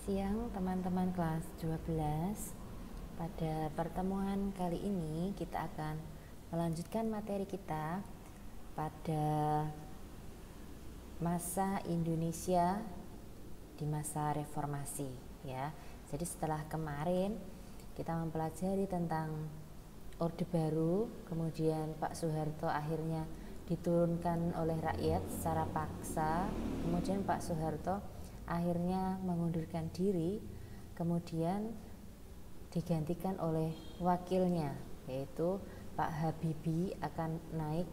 siang teman-teman kelas 12. Pada pertemuan kali ini kita akan melanjutkan materi kita pada masa Indonesia di masa reformasi ya. Jadi setelah kemarin kita mempelajari tentang Orde Baru, kemudian Pak Soeharto akhirnya diturunkan oleh rakyat secara paksa, kemudian Pak Soeharto akhirnya mengundurkan diri, kemudian digantikan oleh wakilnya, yaitu Pak Habibie akan naik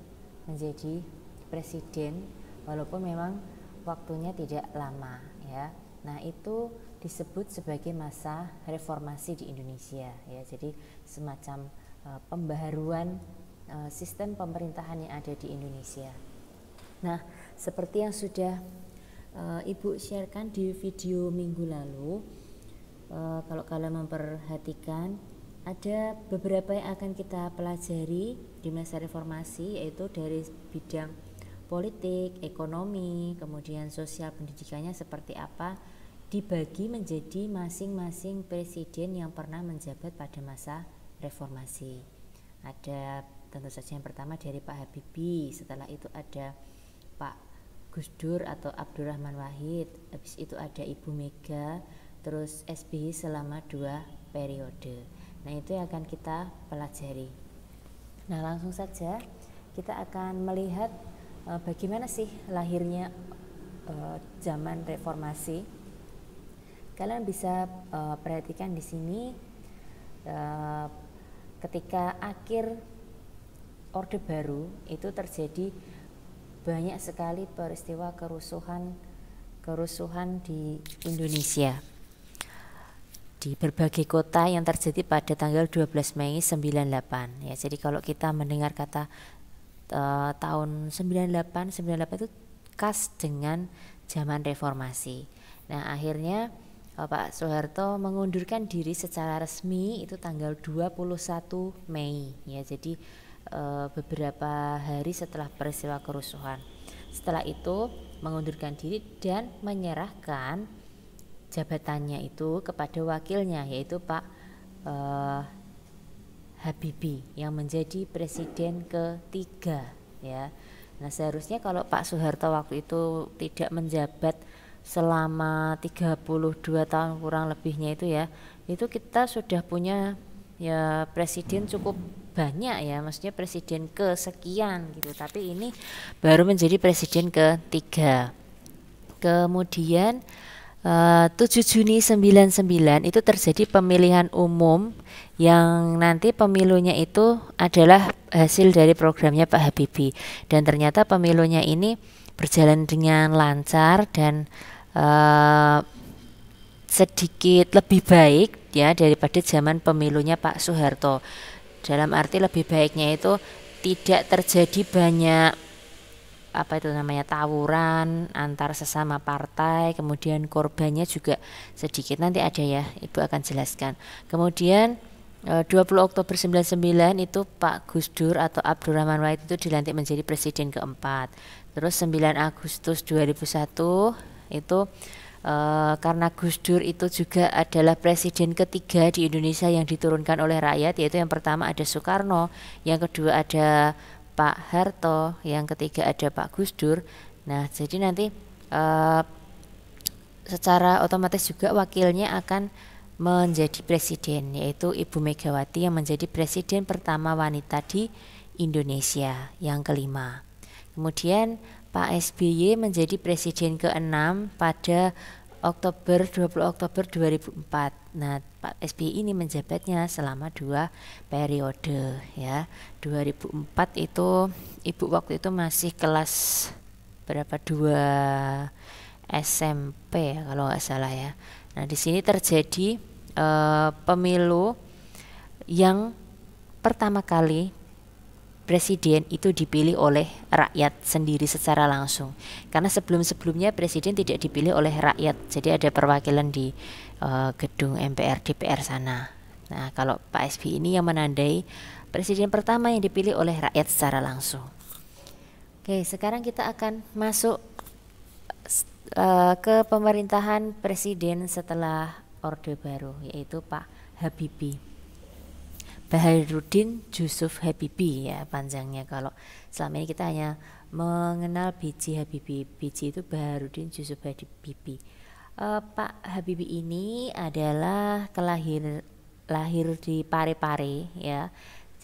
menjadi presiden, walaupun memang waktunya tidak lama ya. Nah, itu disebut sebagai masa reformasi di Indonesia ya. Jadi semacam pembaharuan sistem pemerintahan yang ada di Indonesia. Nah, seperti yang sudah Ibu sharekan di video minggu lalu, kalau kalian memperhatikan ada beberapa yang akan kita pelajari di masa reformasi, yaitu dari bidang politik, ekonomi, kemudian sosial, pendidikannya seperti apa, dibagi menjadi masing-masing presiden yang pernah menjabat pada masa reformasi. Ada tentu saja yang pertama dari Pak Habibie, setelah itu ada Pak Gus Dur atau Abdurrahman Wahid, habis itu ada Ibu Mega, terus SBY selama 2 periode. Nah, itu yang akan kita pelajari. Nah, langsung saja kita akan melihat bagaimana sih lahirnya zaman reformasi. Kalian bisa perhatikan di sini ketika akhir Orde Baru itu terjadi banyak sekali peristiwa kerusuhan di Indonesia di berbagai kota yang terjadi pada tanggal 12 Mei 98 ya. Jadi kalau kita mendengar kata tahun 98 itu khas dengan zaman reformasi. Nah, akhirnya Pak Soeharto mengundurkan diri secara resmi itu tanggal 21 Mei ya. Jadi beberapa hari setelah peristiwa kerusuhan. Setelah itu mengundurkan diri dan menyerahkan jabatannya itu kepada wakilnya, yaitu Pak Habibie yang menjadi presiden ketiga ya. Nah, seharusnya kalau Pak Soeharto waktu itu tidak menjabat selama 32 tahun kurang lebihnya itu ya, itu kita sudah punya ya presiden cukup banyak ya, maksudnya presiden kesekian gitu, tapi ini baru menjadi presiden ketiga. Kemudian 7 Juni 99 itu terjadi pemilihan umum yang nanti pemilunya itu adalah hasil dari programnya Pak Habibie, dan ternyata pemilunya ini berjalan dengan lancar dan sedikit lebih baik ya daripada zaman pemilunya Pak Soeharto. Dalam arti lebih baiknya itu tidak terjadi banyak tawuran antar sesama partai, kemudian korbannya juga sedikit, nanti ada ya, Ibu akan jelaskan. Kemudian 20 Oktober 99 itu Pak Gus Dur atau Abdurrahman Wahid itu dilantik menjadi presiden keempat. Terus 9 Agustus 2001 itu karena Gus Dur itu juga adalah presiden ketiga di Indonesia yang diturunkan oleh rakyat, yaitu yang pertama ada Soekarno, yang kedua ada Pak Harto, yang ketiga ada Pak Gus Dur. Nah, jadi nanti secara otomatis juga wakilnya akan menjadi presiden, yaitu Ibu Megawati yang menjadi presiden pertama wanita di Indonesia yang kelima. Kemudian Pak SBY menjadi presiden ke-6 pada 20 Oktober 2004. Nah, Pak SBY ini menjabatnya selama 2 periode ya. 2004 itu Ibu waktu itu masih kelas berapa, 2 SMP ya kalau nggak salah ya. Nah, di sini terjadi pemilu yang pertama kali presiden itu dipilih oleh rakyat sendiri secara langsung, karena sebelum-sebelumnya presiden tidak dipilih oleh rakyat, jadi ada perwakilan di gedung MPR DPR sana. Nah, kalau Pak SBY ini yang menandai presiden pertama yang dipilih oleh rakyat secara langsung. Oke, sekarang kita akan masuk ke pemerintahan presiden setelah Orde Baru, yaitu Pak Habibie. Baharudin Yusuf Habibie ya panjangnya. Kalau selama ini kita hanya mengenal B.J. Habibie. B.J. itu Baharudin Yusuf Habibie. Pak Habibie ini adalah lahir di Parepare ya.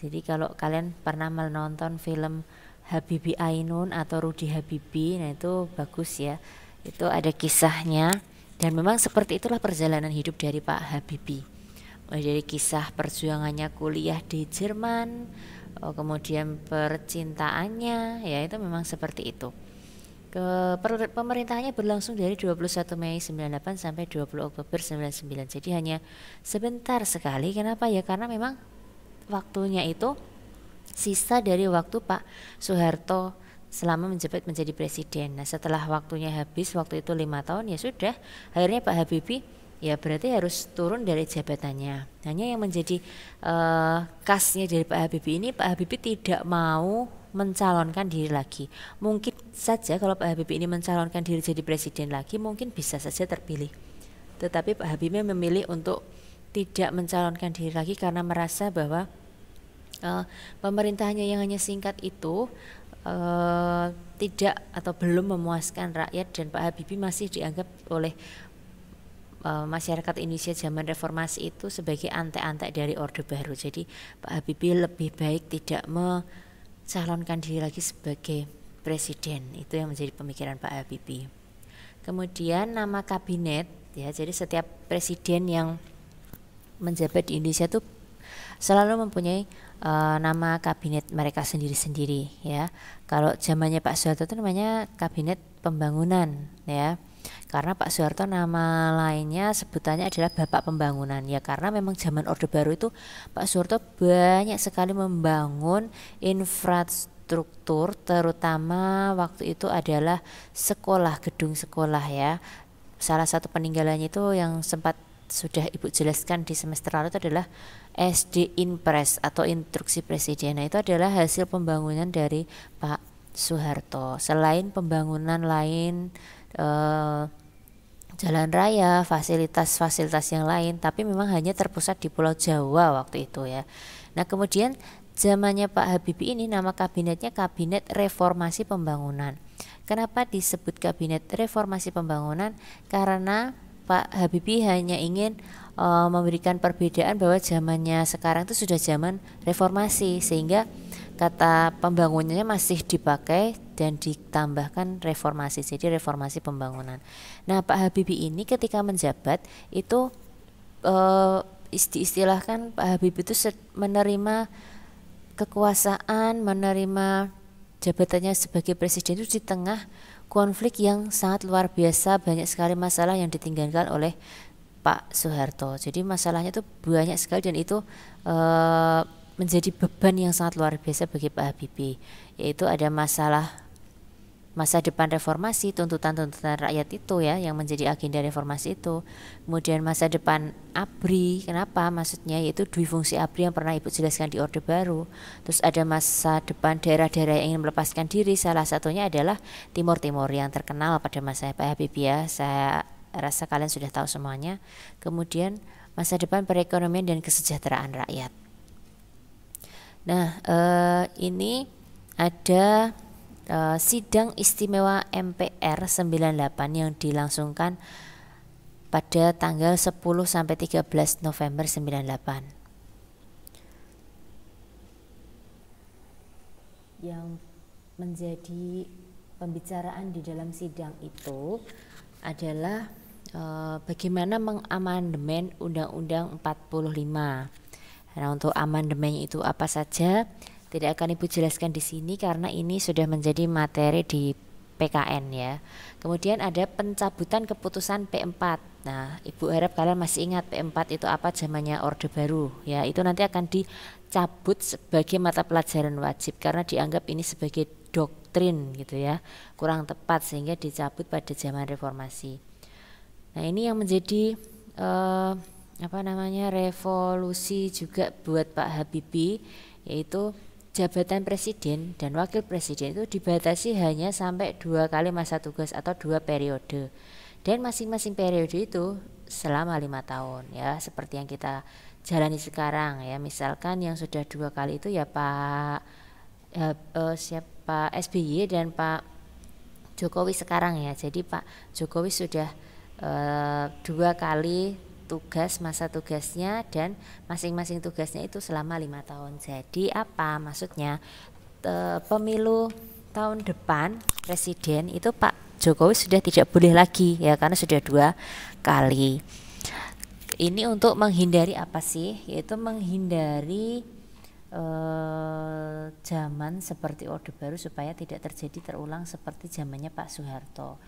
Jadi kalau kalian pernah menonton film Habibie Ainun atau Rudy Habibie, nah itu bagus ya. Itu ada kisahnya dan memang seperti itulah perjalanan hidup dari Pak Habibie. Dari kisah perjuangannya kuliah di Jerman, kemudian percintaannya, ya itu memang seperti itu. Pemerintahannya berlangsung dari 21 Mei 98 sampai 20 Oktober 99. Jadi hanya sebentar sekali. Kenapa ya? Karena memang waktunya itu sisa dari waktu Pak Soeharto selama menjabat menjadi presiden. Nah setelah waktunya habis, waktu itu 5 tahun, ya sudah, akhirnya Pak Habibie ya berarti harus turun dari jabatannya. Hanya yang menjadi khasnya dari Pak Habibie ini, Pak Habibie tidak mau mencalonkan diri lagi. Mungkin saja kalau Pak Habibie ini mencalonkan diri jadi presiden lagi, mungkin bisa saja terpilih. Tetapi Pak Habibie memilih untuk tidak mencalonkan diri lagi karena merasa bahwa pemerintahannya yang hanya singkat itu tidak atau belum memuaskan rakyat, dan Pak Habibie masih dianggap oleh masyarakat Indonesia zaman reformasi itu sebagai antek-antek dari Orde Baru. Jadi Pak Habibie lebih baik tidak mencalonkan diri lagi sebagai presiden. Itu yang menjadi pemikiran Pak Habibie. Kemudian nama kabinet ya, jadi setiap presiden yang menjabat di Indonesia itu selalu mempunyai nama kabinet mereka sendiri-sendiri ya. Kalau zamannya Pak Soeharto itu namanya kabinet pembangunan ya. Karena Pak Soeharto nama lainnya sebutannya adalah Bapak Pembangunan ya, karena memang zaman Orde Baru itu Pak Soeharto banyak sekali membangun infrastruktur, terutama waktu itu adalah sekolah, gedung sekolah ya. Salah satu peninggalannya itu yang sempat sudah Ibu jelaskan di semester lalu itu adalah SD Inpres atau Instruksi Presiden. Nah, itu adalah hasil pembangunan dari Pak Soeharto. Selain pembangunan lain, jalan raya, fasilitas-fasilitas yang lain, tapi memang hanya terpusat di Pulau Jawa waktu itu ya. Nah, kemudian zamannya Pak Habibie ini nama kabinetnya Kabinet Reformasi Pembangunan. Kenapa disebut Kabinet Reformasi Pembangunan? Karena Pak Habibie hanya ingin memberikan perbedaan bahwa zamannya sekarang itu sudah zaman reformasi, sehingga kata pembangunannya masih dipakai dan ditambahkan reformasi, jadi reformasi pembangunan. Nah Pak Habibie ini ketika menjabat itu istilahkan Pak Habibie itu menerima kekuasaan, menerima jabatannya sebagai presiden itu di tengah konflik yang sangat luar biasa, banyak sekali masalah yang ditinggalkan oleh Pak Soeharto. Jadi masalahnya itu banyak sekali dan itu menjadi beban yang sangat luar biasa bagi Pak Habibie, yaitu ada masalah masa depan reformasi, tuntutan-tuntutan rakyat itu ya yang menjadi agenda reformasi itu. Kemudian masa depan ABRI, kenapa maksudnya, yaitu dui fungsi ABRI yang pernah Ibu jelaskan di Orde Baru. Terus ada masa depan daerah-daerah yang ingin melepaskan diri, salah satunya adalah Timur Timur yang terkenal pada masa Pak Habibie ya, saya rasa kalian sudah tahu semuanya. Kemudian masa depan perekonomian dan kesejahteraan rakyat. Nah ini ada sidang istimewa MPR 98 yang dilangsungkan pada tanggal 10 sampai 13 November 98. Yang menjadi pembicaraan di dalam sidang itu adalah bagaimana mengamandemen Undang-Undang 45. Nah, untuk amandemennya itu apa saja tidak akan Ibu jelaskan di sini karena ini sudah menjadi materi di PKN ya. Kemudian ada pencabutan keputusan P4. Nah, Ibu harap kalian masih ingat P4 itu apa zamannya Orde Baru ya. Itu nanti akan dicabut sebagai mata pelajaran wajib karena dianggap ini sebagai doktrin gitu ya. Kurang tepat sehingga dicabut pada zaman reformasi. Nah, ini yang menjadi revolusi juga buat Pak Habibie, yaitu jabatan presiden dan wakil presiden itu dibatasi hanya sampai 2 kali masa tugas atau 2 periode, dan masing-masing periode itu selama 5 tahun ya, seperti yang kita jalani sekarang ya. Misalkan yang sudah 2 kali itu ya Pak SBY dan Pak Jokowi sekarang ya. Jadi Pak Jokowi sudah 2 kali tugas, masa tugasnya, dan masing-masing tugasnya itu selama 5 tahun. Jadi apa maksudnya, pemilu tahun depan presiden itu Pak Jokowi sudah tidak boleh lagi ya, karena sudah 2 kali. Ini untuk menghindari apa sih? Yaitu menghindari zaman seperti Orde Baru, supaya tidak terjadi terulang seperti zamannya Pak Soeharto.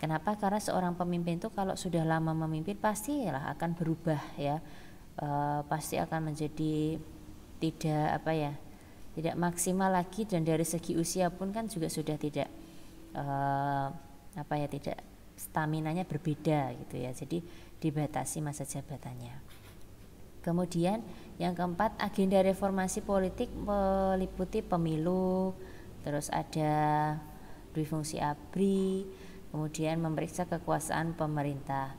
Kenapa? Karena seorang pemimpin itu kalau sudah lama memimpin pastilah akan berubah ya, pasti akan menjadi tidak maksimal lagi, dan dari segi usia pun kan juga sudah tidak tidak, staminanya berbeda gitu ya. Jadi dibatasi masa jabatannya. Kemudian yang keempat, agenda reformasi politik meliputi pemilu, terus ada dui-fungsi ABRI, kemudian memeriksa kekuasaan pemerintah.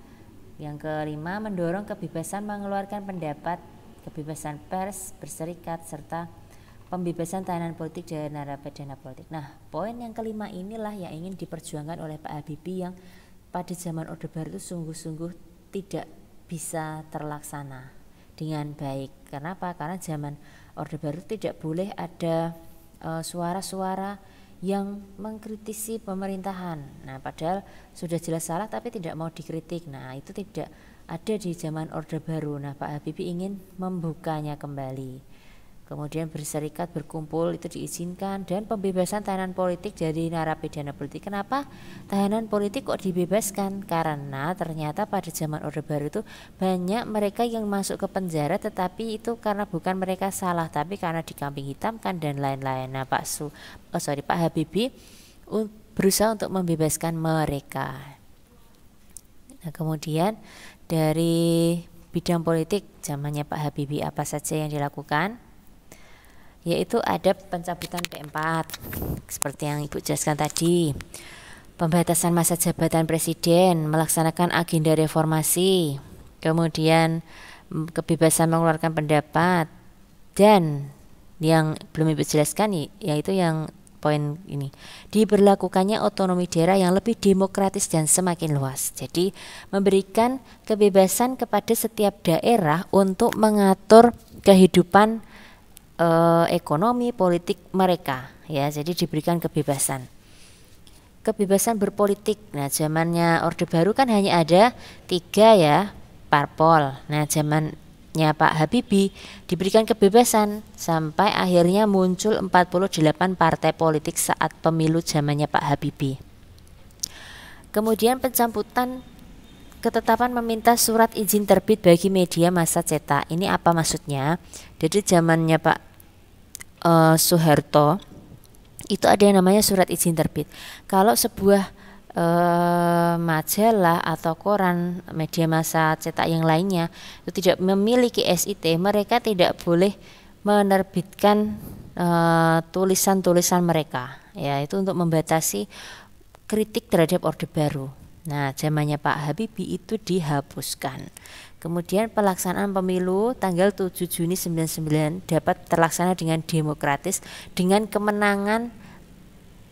Yang kelima, mendorong kebebasan mengeluarkan pendapat, kebebasan pers, berserikat, serta pembebasan tahanan politik dan narapidana politik. Nah, poin yang kelima inilah yang ingin diperjuangkan oleh Pak Habibie, yang pada zaman Orde Baru itu sungguh-sungguh tidak bisa terlaksana dengan baik. Kenapa? Karena zaman Orde Baru tidak boleh ada suara-suara yang mengkritisi pemerintahan. Nah, padahal sudah jelas salah tapi tidak mau dikritik. Nah, itu tidak ada di zaman Orde Baru. Nah, Pak Habibie ingin membukanya kembali. Kemudian berserikat, berkumpul itu diizinkan, dan pembebasan tahanan politik dari narapidana politik. Kenapa tahanan politik kok dibebaskan? Karena ternyata pada zaman Orde Baru itu banyak mereka yang masuk ke penjara, tetapi itu karena bukan mereka salah, tapi karena dikambing hitamkan dan lain-lain. Nah, Pak Habibie berusaha untuk membebaskan mereka. Nah, kemudian dari bidang politik zamannya Pak Habibie apa saja yang dilakukan? Yaitu ada pencabutan P4 seperti yang Ibu jelaskan tadi, pembatasan masa jabatan presiden, melaksanakan agenda reformasi, kemudian kebebasan mengeluarkan pendapat, dan yang belum Ibu jelaskan yaitu yang poin ini, diberlakukannya otonomi daerah yang lebih demokratis dan semakin luas. Jadi memberikan kebebasan kepada setiap daerah untuk mengatur kehidupan ekonomi politik mereka ya. Jadi diberikan kebebasan berpolitik. Nah, zamannya Orde Baru kan hanya ada 3 ya parpol. Nah, zamannya Pak Habibie diberikan kebebasan sampai akhirnya muncul 48 partai politik saat pemilu zamannya Pak Habibie. Kemudian pencabutan ketetapan meminta surat izin terbit bagi media massa cetak. Ini apa maksudnya? Jadi zamannya Pak Soeharto itu ada yang namanya surat izin terbit. Kalau sebuah majalah atau koran, media massa cetak yang lainnya itu tidak memiliki SIT, mereka tidak boleh menerbitkan tulisan-tulisan mereka ya, itu untuk membatasi kritik terhadap Orde Baru. Nah, zamannya Pak Habibie itu dihapuskan. Kemudian pelaksanaan pemilu tanggal 7 Juni 1999 dapat terlaksana dengan demokratis dengan kemenangan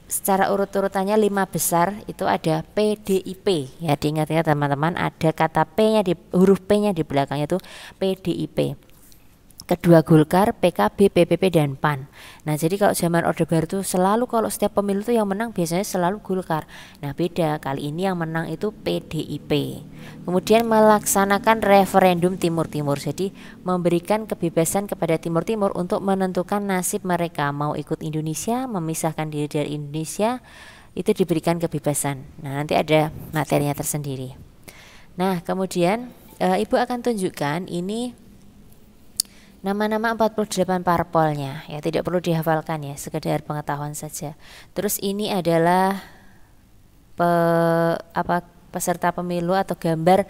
secara urut-urutannya 5 besar. Itu ada PDIP ya, diingat-ingat teman-teman, ada kata P-nya huruf P-nya di belakangnya itu PDIP. Kedua Golkar, PKB, PPP, dan PAN. Nah, jadi kalau zaman Orde Baru itu selalu kalau setiap pemilu itu yang menang biasanya selalu Golkar. Nah, beda kali ini yang menang itu PDIP. Kemudian melaksanakan referendum Timur-Timur. Jadi memberikan kebebasan kepada Timur-Timur untuk menentukan nasib mereka, mau ikut Indonesia, memisahkan diri dari Indonesia, itu diberikan kebebasan. Nah, nanti ada materinya tersendiri. Nah, kemudian Ibu akan tunjukkan ini nama-nama 48 parpolnya ya, tidak perlu dihafalkan ya, sekedar pengetahuan saja. Terus ini adalah peserta pemilu atau gambar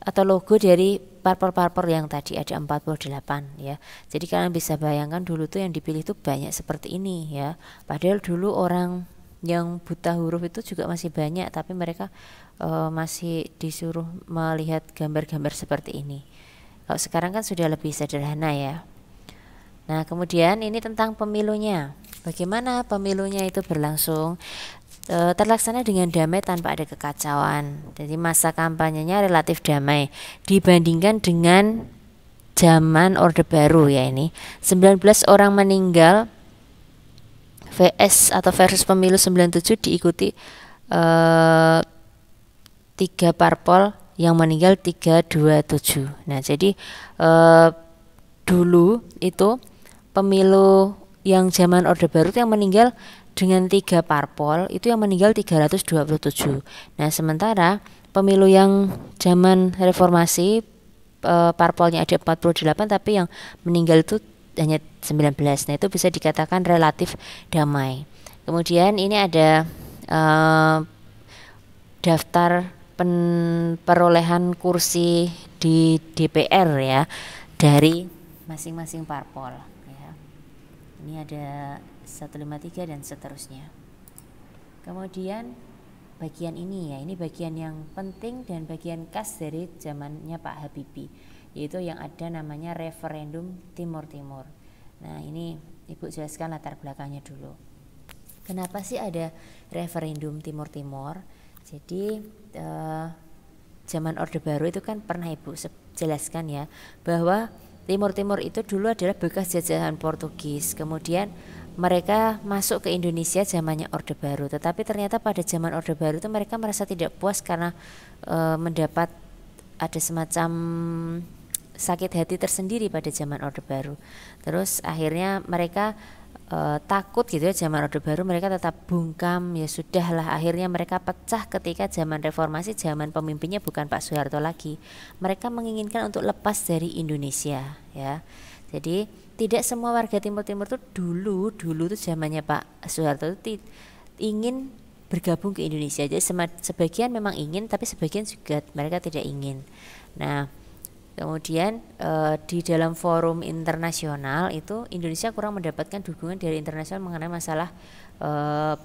atau logo dari parpol-parpol yang tadi ada 48 ya. Jadi kalian bisa bayangkan dulu tuh yang dipilih tuh banyak seperti ini ya. Padahal dulu orang yang buta huruf itu juga masih banyak, tapi mereka masih disuruh melihat gambar-gambar seperti ini. Kalau sekarang kan sudah lebih sederhana ya. Nah, kemudian ini tentang pemilunya. Bagaimana pemilunya itu berlangsung? Terlaksana dengan damai tanpa ada kekacauan. Jadi masa kampanyenya relatif damai dibandingkan dengan zaman Orde Baru ya ini. 19 orang meninggal VS atau versus pemilu 97 diikuti 3 parpol yang meninggal 327. Nah, jadi dulu itu pemilu yang zaman Orde Baru itu yang meninggal dengan 3 parpol itu yang meninggal 327. Nah, sementara pemilu yang zaman reformasi parpolnya ada 48 tapi yang meninggal itu hanya 19. Nah, itu bisa dikatakan relatif damai. Kemudian ini ada daftar perolehan kursi di DPR ya dari masing-masing parpol ya. Ini ada 153 dan seterusnya. Kemudian bagian ini ya, ini bagian yang penting dan bagian khas dari zamannya Pak Habibie, yaitu yang ada namanya referendum Timur Timur. Nah, ini Ibu jelaskan latar belakangnya dulu. Kenapa sih ada referendum Timur Timur? Jadi zaman Orde Baru itu kan pernah Ibu jelaskan ya, bahwa Timur Timur itu dulu adalah bekas jajahan Portugis. Kemudian mereka masuk ke Indonesia zamannya Orde Baru, tetapi ternyata pada zaman Orde Baru itu mereka merasa tidak puas karena mendapat ada semacam sakit hati tersendiri pada zaman Orde Baru. Terus akhirnya mereka takut gitu ya, zaman Orde Baru mereka tetap bungkam, ya sudahlah, akhirnya mereka pecah ketika zaman reformasi, zaman pemimpinnya bukan Pak Soeharto lagi. Mereka menginginkan untuk lepas dari Indonesia ya. Jadi tidak semua warga Timur Timur tuh dulu tuh zamannya Pak Soeharto itu ingin bergabung ke Indonesia. Jadi sebagian memang ingin, tapi sebagian juga mereka tidak ingin. Nah, kemudian di dalam forum internasional itu Indonesia kurang mendapatkan dukungan dari internasional mengenai masalah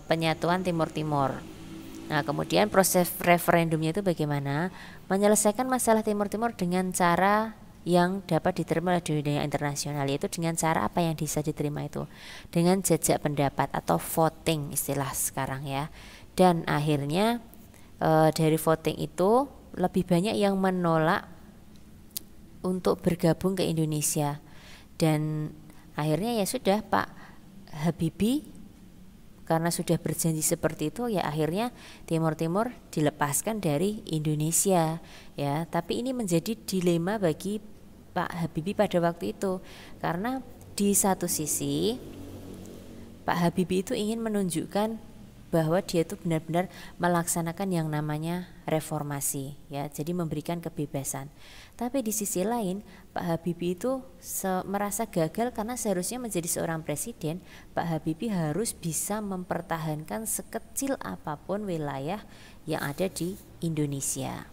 penyatuan Timur Timur. Nah, kemudian proses referendumnya itu bagaimana? Menyelesaikan masalah Timur Timur dengan cara yang dapat diterima oleh dunia internasional, yaitu dengan cara apa yang bisa diterima itu? Dengan jajak pendapat atau voting istilah sekarang ya. Dan akhirnya dari voting itu lebih banyak yang menolak untuk bergabung ke Indonesia, dan akhirnya ya sudah, Pak Habibie karena sudah berjanji seperti itu ya akhirnya Timur Timur dilepaskan dari Indonesia ya. Tapi ini menjadi dilema bagi Pak Habibie pada waktu itu, karena di satu sisi Pak Habibie itu ingin menunjukkan bahwa dia itu benar-benar melaksanakan yang namanya reformasi ya, jadi memberikan kebebasan. Tapi di sisi lain Pak Habibie itu merasa gagal karena seharusnya menjadi seorang presiden, Pak Habibie harus bisa mempertahankan sekecil apapun wilayah yang ada di Indonesia.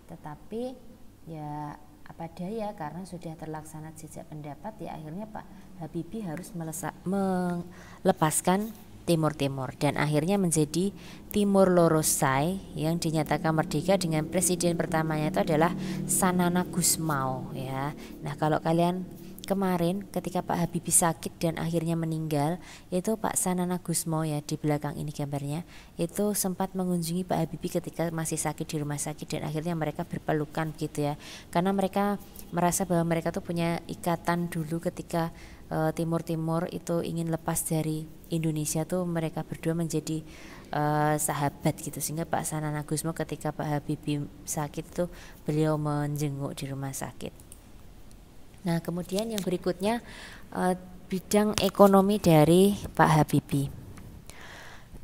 Tetapi ya apa daya, karena sudah terlaksana jejak pendapat ya akhirnya Pak Habibie harus melepaskan Timur Timur, dan akhirnya menjadi Timor Lorosai yang dinyatakan merdeka dengan presiden pertamanya itu adalah Sanana Gusmao ya. Nah, kalau kalian kemarin ketika Pak Habibie sakit dan akhirnya meninggal, itu Pak Sanana Gusmao ya, di belakang ini gambarnya, itu sempat mengunjungi Pak Habibie ketika masih sakit di rumah sakit, dan akhirnya mereka berpelukan gitu ya, karena mereka merasa bahwa mereka tuh punya ikatan dulu ketika Timur Timur itu ingin lepas dari Indonesia tuh, mereka berdua menjadi sahabat gitu, sehingga Pak Sanana Gusmao ketika Pak Habibie sakit tuh beliau menjenguk di rumah sakit. Nah, kemudian yang berikutnya bidang ekonomi dari Pak Habibie.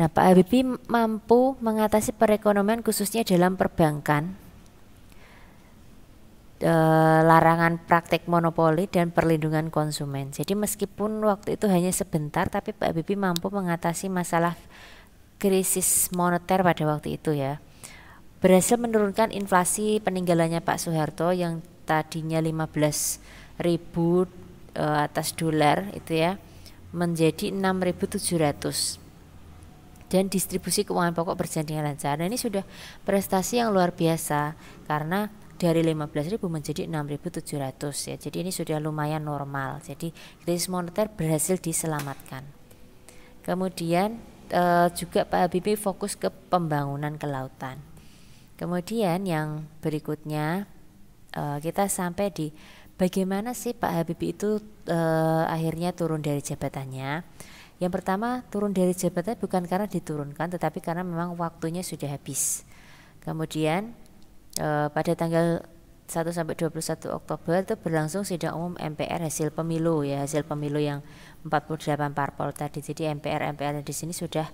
Nah, Pak Habibie mampu mengatasi perekonomian khususnya dalam perbankan, larangan praktek monopoli dan perlindungan konsumen. Jadi meskipun waktu itu hanya sebentar, tapi Pak Habibie mampu mengatasi masalah krisis moneter pada waktu itu ya, berhasil menurunkan inflasi peninggalannya Pak Soeharto yang tadinya 15.000 atas dolar itu ya menjadi 6.700, dan distribusi keuangan pokok berjalan dengan lancar. Nah, ini sudah prestasi yang luar biasa karena dari 15.000 menjadi 6.700 ya. Jadi ini sudah lumayan normal. Jadi krisis moneter berhasil diselamatkan. Kemudian juga Pak Habibie fokus ke pembangunan kelautan. Kemudian yang berikutnya kita sampai di bagaimana sih Pak Habibie itu akhirnya turun dari jabatannya. Yang pertama, turun dari jabatan bukan karena diturunkan, tetapi karena memang waktunya sudah habis. Kemudian pada tanggal 1 sampai 21 Oktober itu berlangsung sidang umum MPR hasil pemilu ya, hasil pemilu yang 48 parpol tadi. Jadi MPR di sini sudah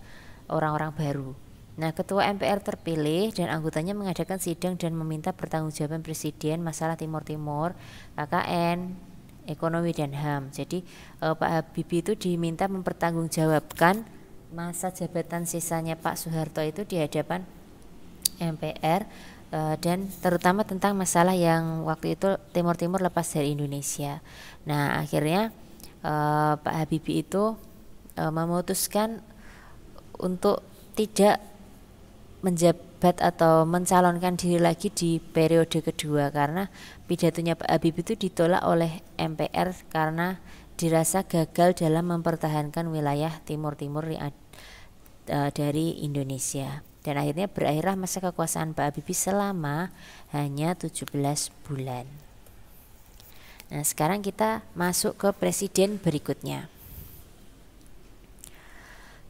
orang-orang baru. Nah, ketua MPR terpilih dan anggotanya mengadakan sidang dan meminta pertanggungjawaban presiden masalah Timur Timur, KKN, ekonomi dan HAM. Jadi Pak Habibie itu diminta mempertanggungjawabkan masa jabatan sisanya Pak Soeharto itu di hadapan MPR dan terutama tentang masalah yang waktu itu Timur Timur lepas dari Indonesia. Nah, akhirnya Pak Habibie itu memutuskan untuk tidak menjabat atau mencalonkan diri lagi di periode kedua karena pidatonya Pak Habibie itu ditolak oleh MPR karena dirasa gagal dalam mempertahankan wilayah Timur-Timur dari Indonesia. Dan akhirnya berakhirlah masa kekuasaan Pak Habibie selama hanya 17 bulan. Nah, sekarang kita masuk ke presiden berikutnya.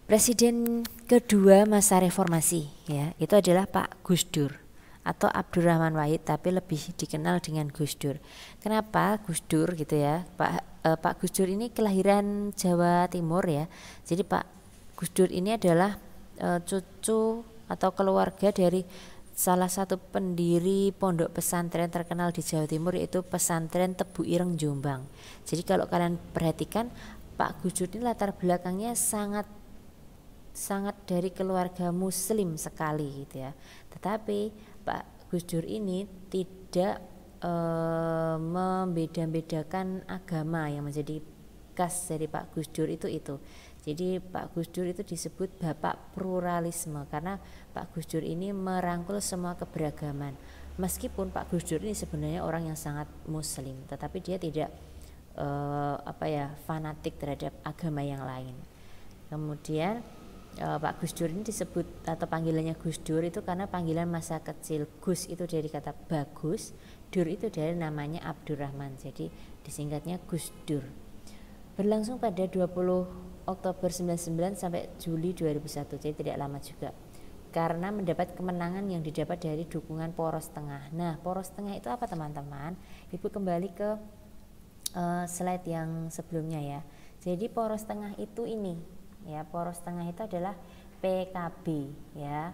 Presiden kedua masa reformasi ya, itu adalah Pak Gus Dur atau Abdurrahman Wahid, tapi lebih dikenal dengan Gus Dur. Kenapa Gus Dur gitu ya? Pak Gus Dur ini kelahiran Jawa Timur ya. Jadi Pak Gus Dur ini adalah cucu atau keluarga dari salah satu pendiri pondok pesantren terkenal di Jawa Timur, yaitu pesantren Tebu Ireng Jombang. Jadi kalau kalian perhatikan Pak Gus Dur ini latar belakangnya sangat dari keluarga muslim sekali gitu ya. Tetapi Pak Gus Dur ini tidak membeda-bedakan agama yang menjadi khas dari Pak Gus Dur itu. Jadi Pak Gus Dur itu disebut Bapak Pluralisme karena Pak Gus Dur ini merangkul semua keberagaman. Meskipun Pak Gus Dur ini sebenarnya orang yang sangat muslim, tetapi dia tidak fanatik terhadap agama yang lain. Kemudian Pak Gus Dur ini disebut atau panggilannya Gus Dur itu karena panggilan masa kecil. Gus itu dari kata bagus, Dur itu dari namanya Abdurrahman, jadi disingkatnya Gus Dur. Berlangsung pada 20 Oktober 99 sampai Juli 2001, jadi tidak lama juga. Karena mendapat kemenangan yang didapat dari dukungan poros tengah. Nah, poros tengah itu apa teman-teman? Ibu kembali ke slide yang sebelumnya ya. Jadi poros tengah itu ini ya, poros tengah itu adalah PKB ya.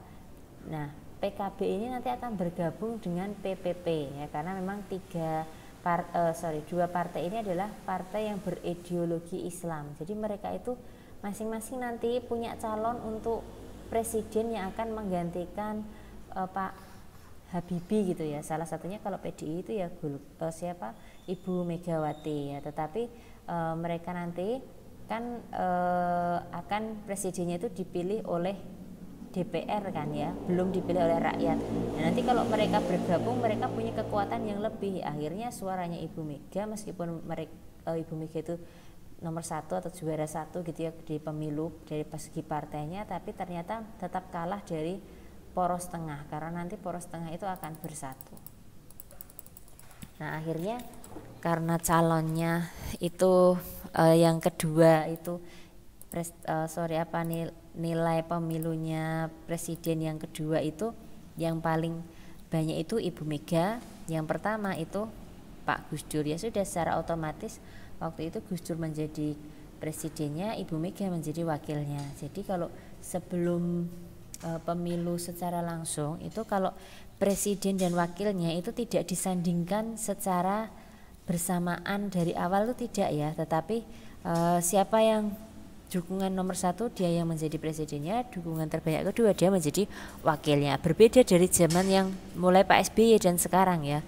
Nah, PKB ini nanti akan bergabung dengan PPP ya, karena memang dua partai ini adalah partai yang berideologi Islam. Jadi mereka itu masing-masing nanti punya calon untuk presiden yang akan menggantikan Pak Habibie gitu ya. Salah satunya kalau PDI itu ya Ibu Megawati ya. Tetapi mereka nanti kan akan presidennya itu dipilih oleh DPR kan ya, belum dipilih oleh rakyat. Nah, nanti kalau mereka bergabung, mereka punya kekuatan yang lebih. Akhirnya suaranya Ibu Mega, meskipun Ibu Mega itu nomor 1 atau juara 1 gitu ya di pemilu dari segi partainya, tapi ternyata tetap kalah dari poros tengah karena nanti poros tengah itu akan bersatu. Nah, akhirnya karena calonnya itu yang kedua itu nilai pemilunya presiden yang kedua itu yang paling banyak itu Ibu Mega, yang pertama itu Pak Gus Dur. Ya sudah, secara otomatis waktu itu Gus Dur menjadi presidennya, Ibu Mega menjadi wakilnya. Jadi kalau sebelum pemilu secara langsung itu kalau presiden dan wakilnya itu tidak disandingkan secara bersamaan dari awal itu tidak ya, tetapi siapa yang dukungan nomor 1 dia yang menjadi presidennya, dukungan terbanyak kedua dia menjadi wakilnya. Berbeda dari zaman yang mulai Pak SBY dan sekarang ya,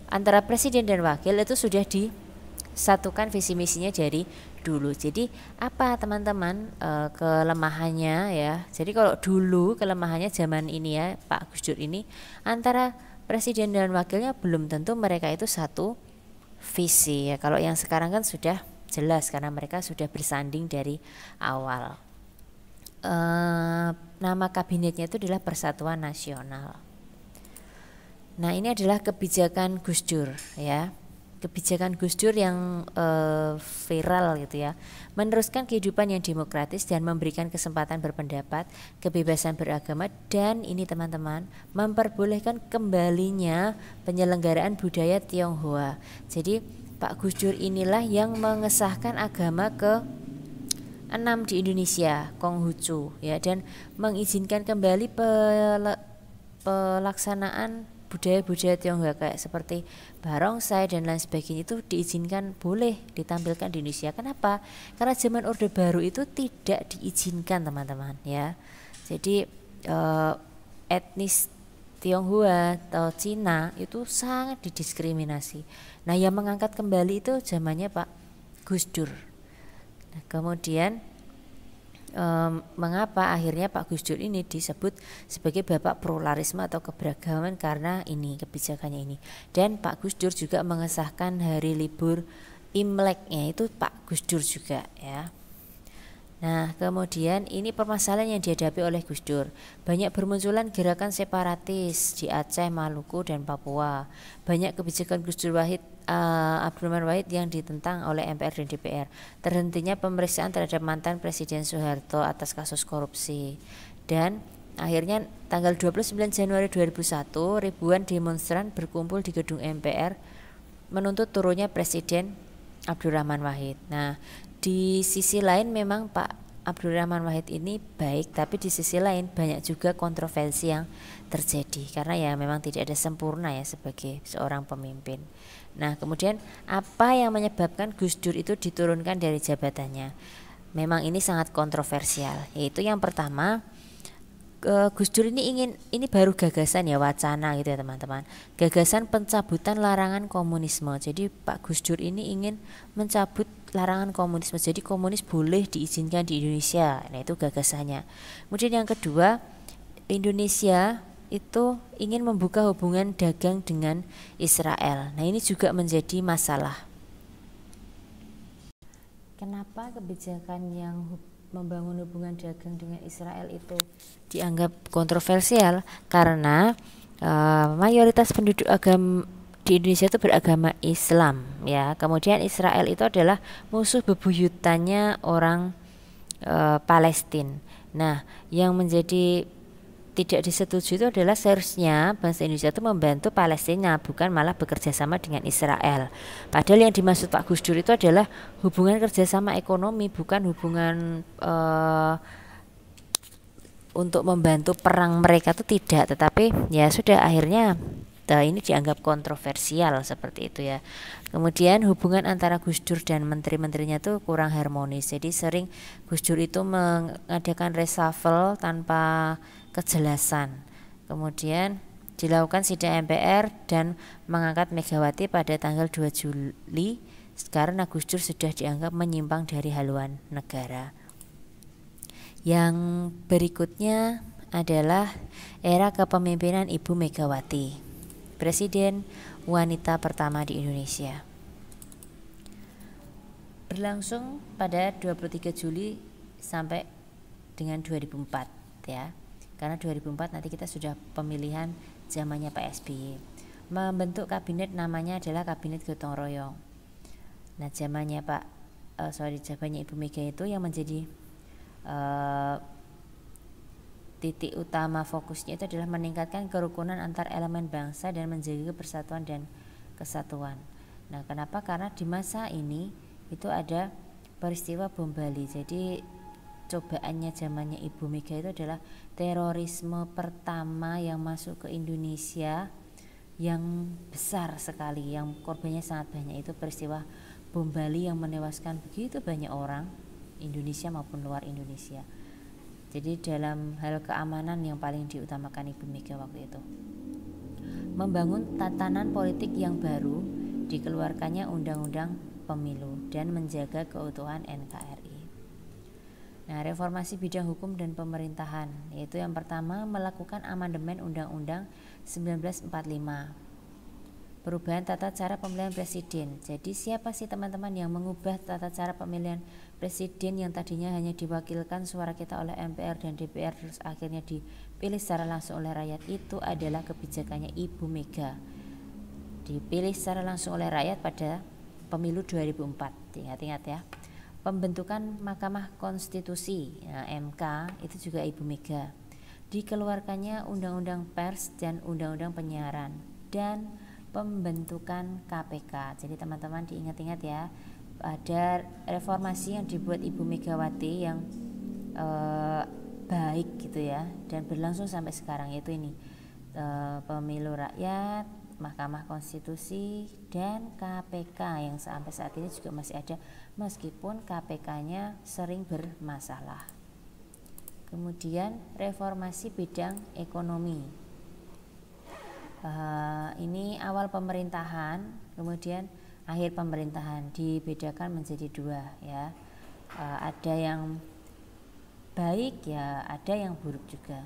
antara presiden dan wakil itu sudah disatukan visi misinya dari dulu. Jadi apa teman-teman kelemahannya ya? Jadi kalau dulu kelemahannya zaman ini ya Pak Gus Dur ini, antara presiden dan wakilnya belum tentu mereka itu satu visi ya. Kalau yang sekarang kan sudah jelas karena mereka sudah bersanding dari awal. Nama kabinetnya itu adalah Persatuan Nasional. Nah ini adalah kebijakan Gus Dur ya, kebijakan Gus Dur yang viral gitu ya, meneruskan kehidupan yang demokratis dan memberikan kesempatan berpendapat, kebebasan beragama, dan ini teman-teman memperbolehkan kembalinya penyelenggaraan budaya Tionghoa. Jadi Pak Gus Dur inilah yang mengesahkan agama ke-6 di Indonesia, Konghucu ya, dan mengizinkan kembali pelaksanaan budaya-budaya Tionghoa kayak seperti barongsai dan lain sebagainya itu diizinkan boleh ditampilkan di Indonesia. Kenapa? Karena zaman Orde Baru itu tidak diizinkan teman-teman ya. Jadi etnis Tionghoa atau Cina itu sangat didiskriminasi. Nah yang mengangkat kembali itu zamannya Pak Gus Dur. Nah, kemudian mengapa akhirnya Pak Gus Dur ini disebut sebagai bapak pluralisme atau keberagaman, karena ini kebijakannya ini. Dan Pak Gus Dur juga mengesahkan hari libur Imleknya itu Pak Gus Dur juga ya. Nah kemudian ini permasalahan yang dihadapi oleh Gus Dur. Banyak bermunculan gerakan separatis di Aceh, Maluku, dan Papua. Banyak kebijakan Gus Dur Abdurrahman Wahid yang ditentang oleh MPR dan DPR. Terhentinya pemeriksaan terhadap mantan Presiden Soeharto atas kasus korupsi. Dan akhirnya tanggal 29 Januari 2001 ribuan demonstran berkumpul di gedung MPR menuntut turunnya Presiden Abdurrahman Wahid. Nah di sisi lain memang Pak Abdurrahman Wahid ini baik, tapi di sisi lain banyak juga kontroversi yang terjadi karena ya memang tidak ada sempurna ya sebagai seorang pemimpin. Nah kemudian apa yang menyebabkan Gus Dur itu diturunkan dari jabatannya? Memang ini sangat kontroversial, yaitu yang pertama, Gus Dur ini baru gagasan ya, wacana gitu ya teman-teman, gagasan pencabutan larangan komunisme. Jadi Pak Gus Dur ini ingin mencabut larangan komunisme, jadi komunis boleh diizinkan di Indonesia. Nah itu gagasannya. Kemudian yang kedua, Indonesia itu ingin membuka hubungan dagang dengan Israel. Nah ini juga menjadi masalah. Kenapa kebijakan yang membangun hubungan dagang dengan Israel itu dianggap kontroversial? Karena mayoritas penduduk agama di Indonesia itu beragama Islam ya. Kemudian Israel itu adalah musuh bebuyutannya orang Palestina. Nah, yang menjadi tidak disetujui itu adalah seharusnya bangsa Indonesia itu membantu Palestina, bukan malah bekerja sama dengan Israel. Padahal yang dimaksud Pak Gus Dur itu adalah hubungan kerjasama ekonomi, bukan hubungan untuk membantu perang mereka itu tidak. Tetapi ya sudah, akhirnya ini dianggap kontroversial seperti itu ya. Kemudian hubungan antara Gus Dur dan menteri-menterinya itu kurang harmonis. Jadi sering Gus Dur itu mengadakan reshuffle tanpa kejelasan. Kemudian dilakukan sidang MPR dan mengangkat Megawati pada tanggal 2 Juli karena Gus Dur sudah dianggap menyimpang dari haluan negara. Yang berikutnya adalah era kepemimpinan Ibu Megawati, Presiden wanita pertama di Indonesia. Berlangsung pada 23 Juli sampai dengan 2004 ya. Karena 2004 nanti kita sudah pemilihan zamannya Pak SBY. Membentuk kabinet namanya adalah Kabinet Gotong Royong. Nah, zamannya zamannya Ibu Mega itu yang menjadi titik utama fokusnya itu adalah meningkatkan kerukunan antar elemen bangsa dan menjaga persatuan dan kesatuan. Nah, kenapa? Karena di masa ini itu ada peristiwa bom Bali. Jadi cobaannya zamannya Ibu Mega itu adalah terorisme pertama yang masuk ke Indonesia yang besar sekali, yang korbannya sangat banyak, itu peristiwa bom Bali yang menewaskan begitu banyak orang. Indonesia maupun luar Indonesia. Jadi dalam hal keamanan yang paling diutamakan Ibu Mega waktu itu. Membangun tatanan politik yang baru, dikeluarkannya Undang-Undang Pemilu dan menjaga keutuhan NKRI. Nah, reformasi bidang hukum dan pemerintahan, yaitu yang pertama melakukan amandemen Undang-Undang 1945. Perubahan tata cara pemilihan presiden. Jadi siapa sih teman-teman yang mengubah tata cara pemilihan presiden yang tadinya hanya diwakilkan suara kita oleh MPR dan DPR terus akhirnya dipilih secara langsung oleh rakyat? Itu adalah kebijakannya Ibu Mega. Dipilih secara langsung oleh rakyat pada pemilu 2004. Ingat-ingat ya. Pembentukan Mahkamah Konstitusi, MK, itu juga Ibu Mega. Dikeluarkannya Undang-Undang Pers dan Undang-Undang Penyiaran dan pembentukan KPK. Jadi teman-teman diingat-ingat ya, ada reformasi yang dibuat Ibu Megawati yang baik gitu ya, dan berlangsung sampai sekarang, yaitu ini pemilu rakyat, Mahkamah Konstitusi, dan KPK yang sampai saat ini juga masih ada meskipun KPK-nya sering bermasalah. Kemudian reformasi bidang ekonomi. Ini awal pemerintahan, kemudian akhir pemerintahan, dibedakan menjadi dua ya. Ada yang baik ya, ada yang buruk juga.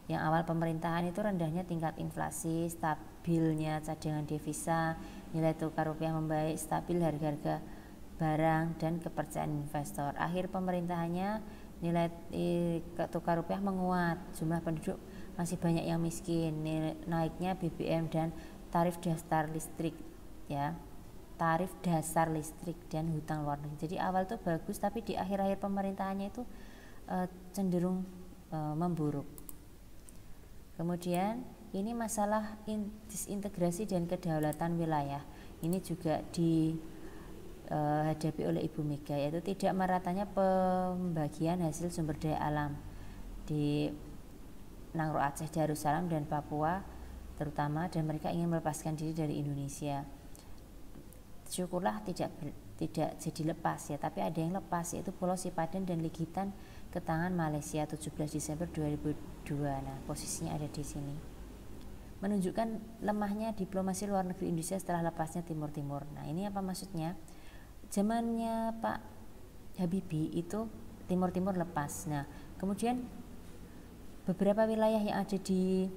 Yang awal pemerintahan itu rendahnya tingkat inflasi, stabilnya cadangan devisa, nilai tukar rupiah membaik, stabil harga-harga barang dan kepercayaan investor. Akhir pemerintahannya nilai tukar rupiah menguat, jumlah penduduk masih banyak yang miskin, naiknya BBM dan tarif dasar listrik ya, tarif dasar listrik dan hutang luar negeri. Jadi awal itu bagus, tapi di akhir-akhir pemerintahannya itu cenderung memburuk. Kemudian ini masalah disintegrasi dan kedaulatan wilayah, ini juga dihadapi oleh Ibu Mega, yaitu tidak meratanya pembagian hasil sumber daya alam di Nangro, Aceh, Darussalam dan Papua terutama, dan mereka ingin melepaskan diri dari Indonesia. Syukurlah tidak jadi lepas ya, tapi ada yang lepas, yaitu Pulau Sipadan dan Legitan ke tangan Malaysia 17 Desember 2002. Nah, posisinya ada di sini. Menunjukkan lemahnya diplomasi luar negeri Indonesia setelah lepasnya Timur Timur. Nah, ini apa maksudnya? Zamannya Pak Habibie itu Timur Timur lepas. Nah, kemudian beberapa wilayah yang ada di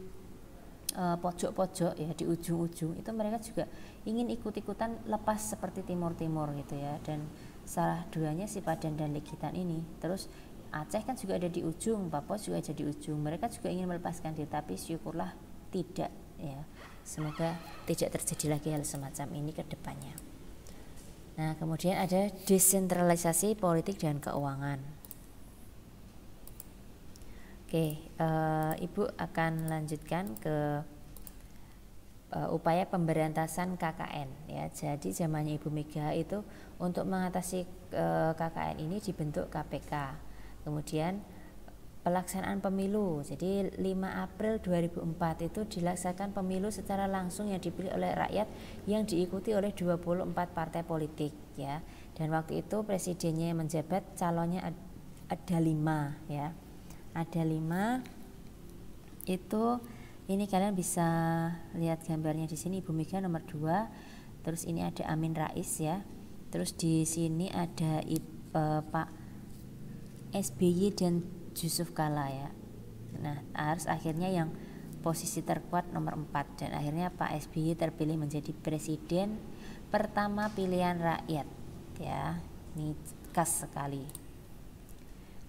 pojok-pojok ya, di ujung-ujung itu mereka juga ingin ikut-ikutan lepas seperti Timur Timur gitu ya, dan salah duanya Sipadan dan Legitan ini. Terus Aceh kan juga ada di ujung, Papua juga ada di ujung, mereka juga ingin melepaskan diri, tapi syukurlah tidak ya, semoga tidak terjadi lagi hal semacam ini ke depannya. Nah, kemudian ada desentralisasi politik dan keuangan. Oke, Ibu akan lanjutkan ke upaya pemberantasan KKN ya. Jadi zamannya Ibu Mega itu untuk mengatasi KKN ini dibentuk KPK. Kemudian pelaksanaan pemilu. Jadi 5 April 2004 itu dilaksanakan pemilu secara langsung yang dipilih oleh rakyat yang diikuti oleh 24 partai politik ya. Dan waktu itu presidennya yang menjabat, calonnya ada 5 ya. Ada 5 itu, ini kalian bisa lihat gambarnya di sini. Ibu Mega nomor 2, terus ini ada Amin Rais ya, terus di sini ada Pak SBY dan Yusuf Kala ya. Nah, harus akhirnya yang posisi terkuat nomor 4, dan akhirnya Pak SBY terpilih menjadi presiden pertama pilihan rakyat ya. Ini khas sekali.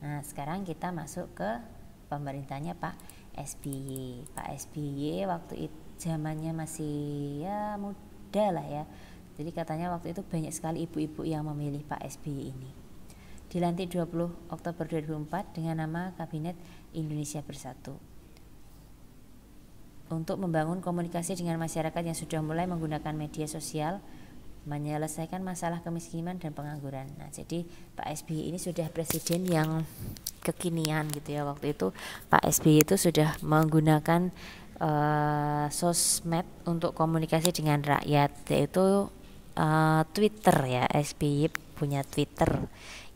Nah, sekarang kita masuk ke pemerintahnya Pak SBY. Pak SBY waktu itu zamannya masih ya muda lah ya. Jadi katanya waktu itu banyak sekali ibu-ibu yang memilih Pak SBY ini. Dilantik 20 Oktober 2004 dengan nama Kabinet Indonesia Bersatu. Untuk membangun komunikasi dengan masyarakat yang sudah mulai menggunakan media sosial, menyelesaikan masalah kemiskinan dan pengangguran. Nah, jadi Pak SBY ini sudah presiden yang kekinian gitu ya. Waktu itu Pak SBY itu sudah menggunakan sosmed untuk komunikasi dengan rakyat, yaitu Twitter ya. SBY punya Twitter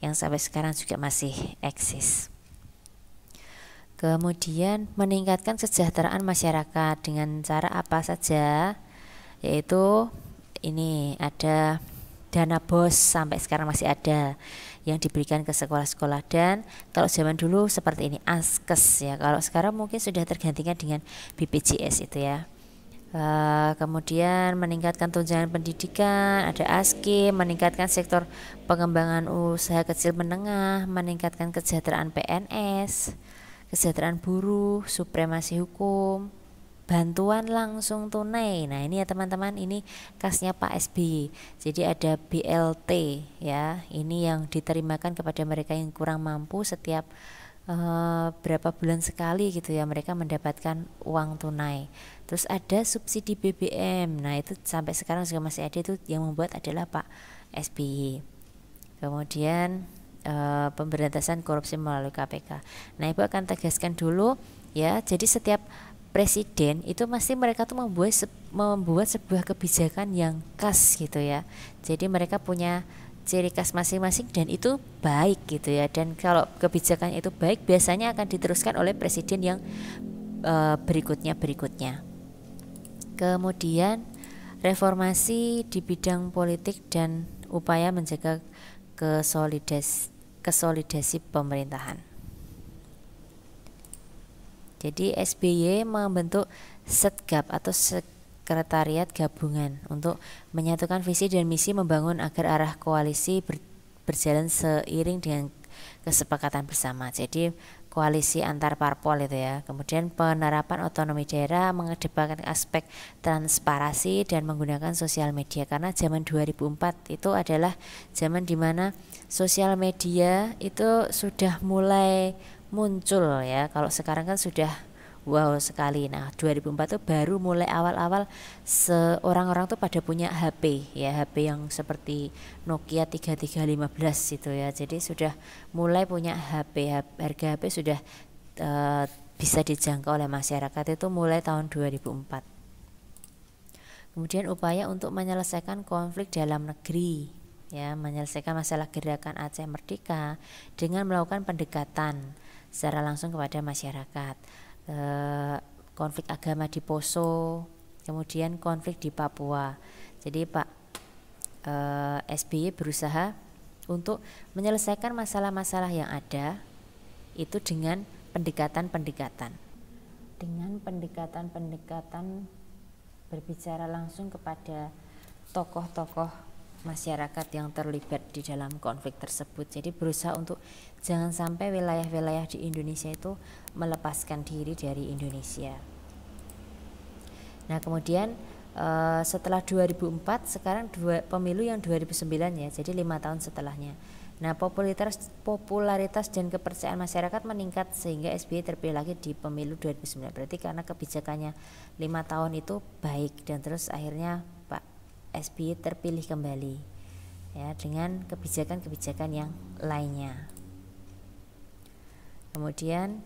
yang sampai sekarang juga masih eksis. Kemudian meningkatkan kesejahteraan masyarakat dengan cara apa saja, yaitu ini ada dana BOS sampai sekarang masih ada yang diberikan ke sekolah-sekolah, dan kalau zaman dulu seperti ini ASKES ya, kalau sekarang mungkin sudah tergantikan dengan BPJS itu ya. Kemudian meningkatkan tunjangan pendidikan, ada ASKI, meningkatkan sektor pengembangan usaha kecil menengah, meningkatkan kesejahteraan PNS, kesejahteraan buruh, supremasi hukum, bantuan langsung tunai. Nah ini ya teman-teman, ini khasnya Pak SBY. Jadi ada BLT ya, ini yang diterimakan kepada mereka yang kurang mampu setiap berapa bulan sekali gitu ya, mereka mendapatkan uang tunai. Terus ada subsidi BBM, nah itu sampai sekarang juga masih ada, itu yang membuat adalah Pak SBY. Kemudian pemberantasan korupsi melalui KPK. Nah Ibu akan tegaskan dulu ya, jadi setiap presiden itu pasti mereka tuh membuat sebuah kebijakan yang khas gitu ya. Jadi mereka punya ciri khas masing-masing dan itu baik gitu ya. Dan kalau kebijakan itu baik, biasanya akan diteruskan oleh presiden yang berikutnya. Kemudian reformasi di bidang politik dan upaya menjaga konsolidasi pemerintahan. Jadi SBY membentuk Setgab atau Sekretariat Gabungan untuk menyatukan visi dan misi membangun agar arah koalisi berjalan seiring dengan kesepakatan bersama. Jadi koalisi antar parpol itu ya. Kemudian penerapan otonomi daerah, mengedepankan aspek transparansi dan menggunakan sosial media, karena zaman 2004 itu adalah zaman dimana sosial media itu sudah mulai muncul ya. Kalau sekarang kan sudah wow sekali. Nah 2004 tuh baru mulai awal-awal orang-orang tuh pada punya HP ya, HP yang seperti Nokia 3315 gitu ya. Jadi sudah mulai punya HP, harga HP sudah bisa dijangkau oleh masyarakat itu mulai tahun 2004. Kemudian upaya untuk menyelesaikan konflik dalam negeri ya, menyelesaikan masalah gerakan Aceh Merdeka dengan melakukan pendekatan secara langsung kepada masyarakat. Konflik agama di Poso, kemudian konflik di Papua. Jadi Pak SBY berusaha untuk menyelesaikan masalah-masalah yang ada itu dengan pendekatan-pendekatan berbicara langsung kepada tokoh-tokoh masyarakat yang terlibat di dalam konflik tersebut. Jadi berusaha untuk jangan sampai wilayah-wilayah di Indonesia itu melepaskan diri dari Indonesia. Nah kemudian setelah 2004 sekarang pemilu yang 2009 ya, jadi 5 tahun setelahnya. Nah popularitas dan kepercayaan masyarakat meningkat sehingga SBY terpilih lagi di pemilu 2009. Berarti karena kebijakannya 5 tahun itu baik, dan terus akhirnya Pak SBY terpilih kembali ya dengan kebijakan-kebijakan yang lainnya. Kemudian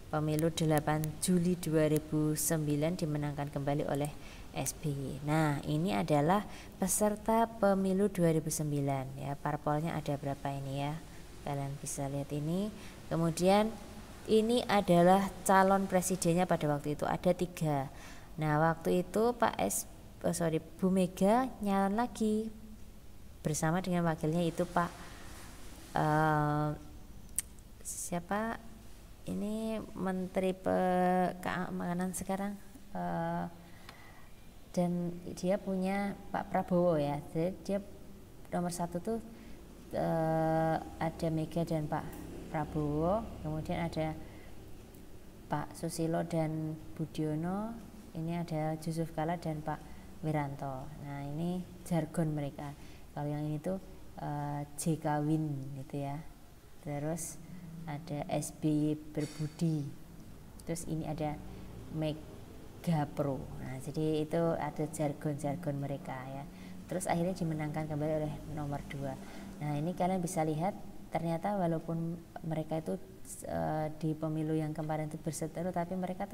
pemilu 8 Juli 2009 dimenangkan kembali oleh SBY. Nah ini adalah peserta pemilu 2009 ya, parpolnya ada berapa ini ya, kalian bisa lihat ini. Kemudian ini adalah calon presidennya pada waktu itu ada 3. Nah waktu itu Bu Mega nyalon lagi bersama dengan wakilnya itu Pak siapa ini, Menteri Keamanan sekarang, dan dia punya Pak Prabowo ya. Jadi dia nomor 1 tuh ada Mega dan Pak Prabowo, kemudian ada Pak Susilo dan Budiono, ini ada Yusuf Kala dan Pak Wiranto. Nah ini jargon mereka. Kalau yang ini tuh JK Win gitu ya. Terus ada SBY berbudi. Terus ini ada Mega Pro. Nah jadi itu ada jargon-jargon mereka ya. Terus akhirnya dimenangkan kembali oleh nomor 2. Nah ini kalian bisa lihat ternyata walaupun mereka itu di pemilu yang kemarin itu berseteru, tapi mereka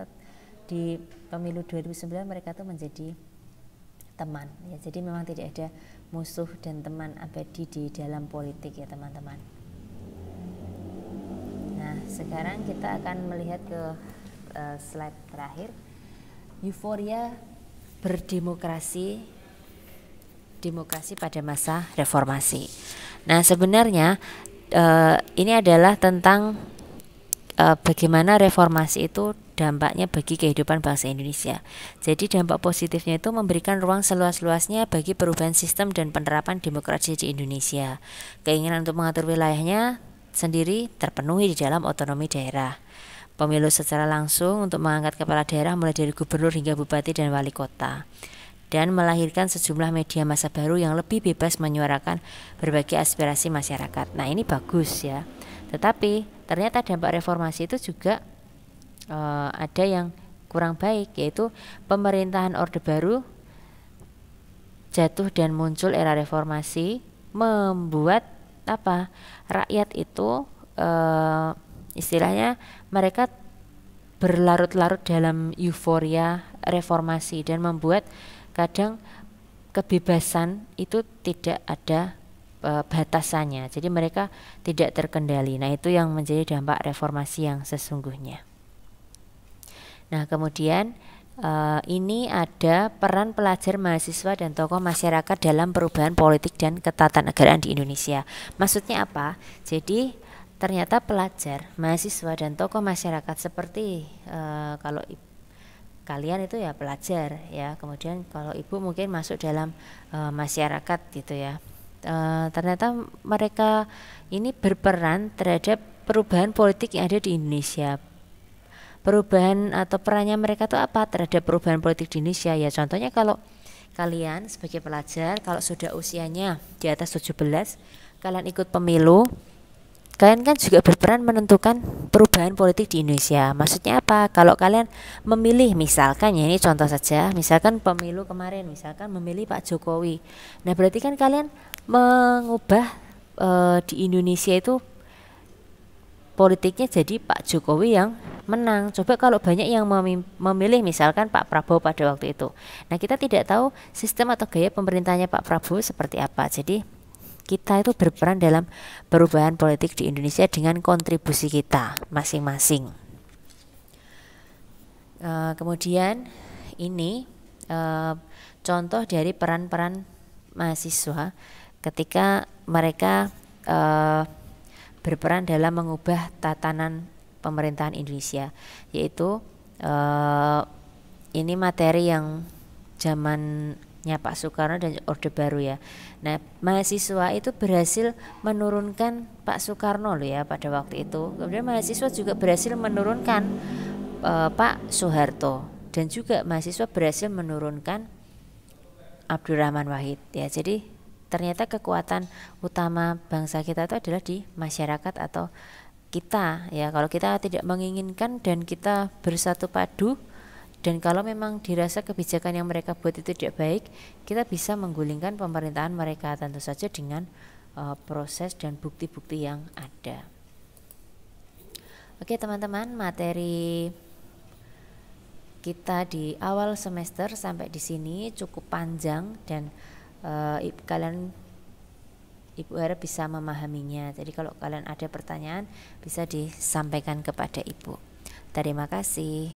di pemilu 2009 mereka tuh menjadi teman ya. Jadi memang tidak ada musuh dan teman abadi di dalam politik ya teman-teman. Nah, sekarang kita akan melihat ke slide terakhir. Euforia berdemokrasi, demokrasi pada masa reformasi. Nah, sebenarnya ini adalah tentang bagaimana reformasi itu dampaknya bagi kehidupan bangsa Indonesia. Jadi dampak positifnya itu memberikan ruang seluas-luasnya bagi perubahan sistem dan penerapan demokrasi di Indonesia. Keinginan untuk mengatur wilayahnya sendiri terpenuhi di dalam otonomi daerah. Pemilu secara langsung untuk mengangkat kepala daerah mulai dari gubernur hingga bupati dan wali kota. Dan melahirkan sejumlah media massa baru yang lebih bebas menyuarakan berbagai aspirasi masyarakat. Nah, ini bagus ya. Tetapi ternyata dampak reformasi itu juga ada yang kurang baik, yaitu pemerintahan Orde Baru jatuh dan muncul era reformasi membuat rakyat itu istilahnya mereka berlarut-larut dalam euforia reformasi dan membuat kadang kebebasan itu tidak ada batasannya. Jadi mereka tidak terkendali. Nah, itu yang menjadi dampak reformasi yang sesungguhnya. Nah, kemudian ini ada peran pelajar, mahasiswa, dan tokoh masyarakat dalam perubahan politik dan ketatanegaraan di Indonesia. Maksudnya apa? Jadi ternyata pelajar, mahasiswa, dan tokoh masyarakat seperti kalau kalian itu ya pelajar ya, kemudian kalau ibu mungkin masuk dalam masyarakat gitu ya. Ternyata mereka ini berperan terhadap perubahan politik yang ada di Indonesia. Perubahan atau perannya mereka itu apa terhadap perubahan politik di Indonesia ya? Contohnya kalau kalian sebagai pelajar, kalau sudah usianya di atas 17, kalian ikut pemilu, kalian kan juga berperan menentukan perubahan politik di Indonesia. Maksudnya apa? Kalau kalian memilih, misalkan ya, ini contoh saja, misalkan pemilu kemarin, misalkan memilih Pak Jokowi. Nah, berarti kan kalian mengubah di Indonesia itu politiknya jadi Pak Jokowi yang menang. Coba kalau banyak yang memilih misalkan Pak Prabowo pada waktu itu. Nah, kita tidak tahu sistem atau gaya pemerintahnya Pak Prabowo seperti apa. Jadi kita itu berperan dalam perubahan politik di Indonesia dengan kontribusi kita masing-masing. Kemudian ini contoh dari peran-peran mahasiswa ketika mereka berperan dalam mengubah tatanan pemerintahan Indonesia, yaitu ini materi yang zamannya Pak Soekarno dan Orde Baru ya. Nah, mahasiswa itu berhasil menurunkan Pak Soekarno loh ya pada waktu itu. Kemudian mahasiswa juga berhasil menurunkan Pak Soeharto, dan juga mahasiswa berhasil menurunkan Abdurrahman Wahid ya. Jadi ternyata kekuatan utama bangsa kita itu adalah di masyarakat atau kita ya. Kalau kita tidak menginginkan dan kita bersatu padu, dan kalau memang dirasa kebijakan yang mereka buat itu tidak baik, kita bisa menggulingkan pemerintahan mereka, tentu saja dengan proses dan bukti-bukti yang ada. Oke teman-teman, materi kita di awal semester sampai di sini cukup panjang dan Ibu harap bisa memahaminya. Jadi kalau kalian ada pertanyaan bisa disampaikan kepada Ibu. Terima kasih.